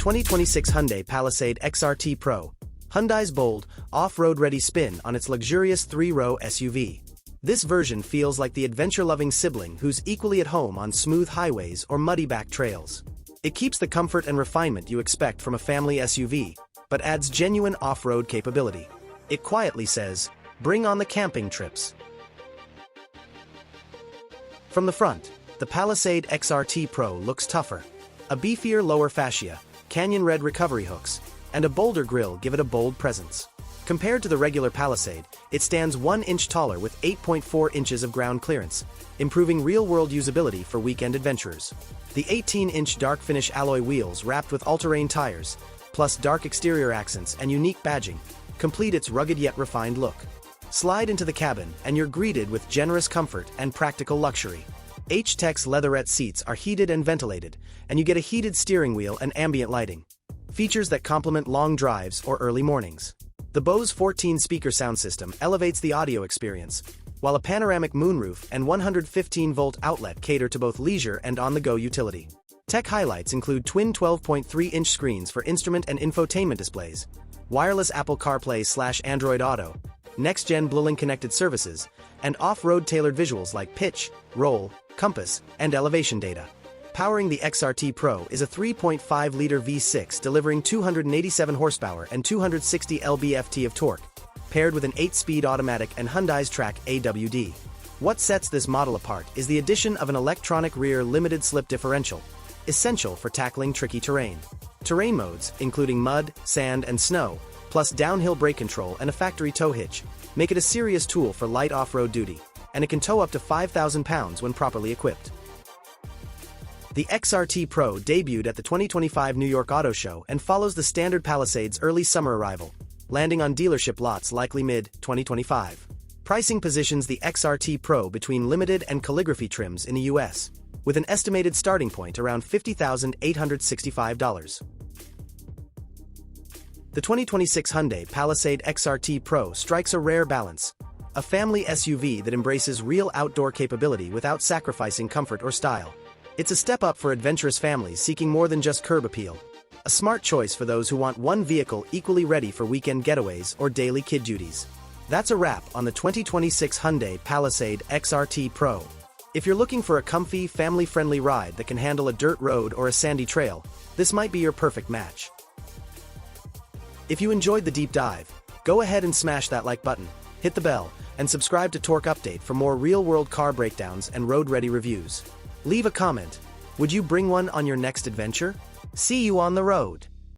2026 Hyundai Palisade XRT Pro, Hyundai's bold, off-road-ready spin on its luxurious 3-row SUV. This version feels like the adventure-loving sibling who's equally at home on smooth highways or muddy back trails. It keeps the comfort and refinement you expect from a family SUV, but adds genuine off-road capability. It quietly says, "Bring on the camping trips." From the front, the Palisade XRT Pro looks tougher. A beefier lower fascia, canyon red recovery hooks, and a bolder grille give it a bold presence. Compared to the regular Palisade, it stands 1 inch taller with 8.4 inches of ground clearance, improving real-world usability for weekend adventurers. The 18-inch dark finish alloy wheels wrapped with all-terrain tires, plus dark exterior accents and unique badging, complete its rugged yet refined look. Slide into the cabin and you're greeted with generous comfort and practical luxury. H-Tech's leatherette seats are heated and ventilated, and you get a heated steering wheel and ambient lighting, features that complement long drives or early mornings. The Bose 14-speaker sound system elevates the audio experience, while a panoramic moonroof and 115-volt outlet cater to both leisure and on-the-go utility. Tech highlights include twin 12.3-inch screens for instrument and infotainment displays, wireless Apple CarPlay/Android Auto, next-gen Bluelink connected services, and off-road tailored visuals like pitch, roll, compass, and elevation data. Powering the XRT Pro is a 3.5-liter V6 delivering 287 horsepower and 260 lb-ft of torque, paired with an 8-speed automatic and Hyundai's Track AWD. What sets this model apart is the addition of an electronic rear limited slip differential, essential for tackling tricky terrain. Terrain modes, including mud, sand, and snow, plus downhill brake control and a factory tow hitch, make it a serious tool for light off-road duty, and it can tow up to 5,000 pounds when properly equipped. The XRT Pro debuted at the 2025 New York Auto Show and follows the standard Palisade's early summer arrival, landing on dealership lots likely mid-2025. Pricing positions the XRT Pro between limited and calligraphy trims in the US, with an estimated starting point around $50,865. The 2026 Hyundai Palisade XRT Pro strikes a rare balance, a family SUV that embraces real outdoor capability without sacrificing comfort or style. It's a step up for adventurous families seeking more than just curb appeal. A smart choice for those who want one vehicle equally ready for weekend getaways or daily kid duties. That's a wrap on the 2026 Hyundai Palisade XRT Pro. If you're looking for a comfy, family-friendly ride that can handle a dirt road or a sandy trail, this might be your perfect match. If you enjoyed the deep dive, go ahead and smash that like button, hit the bell, and subscribe to Torque Update for more real-world car breakdowns and road-ready reviews. Leave a comment. Would you bring one on your next adventure? See you on the road!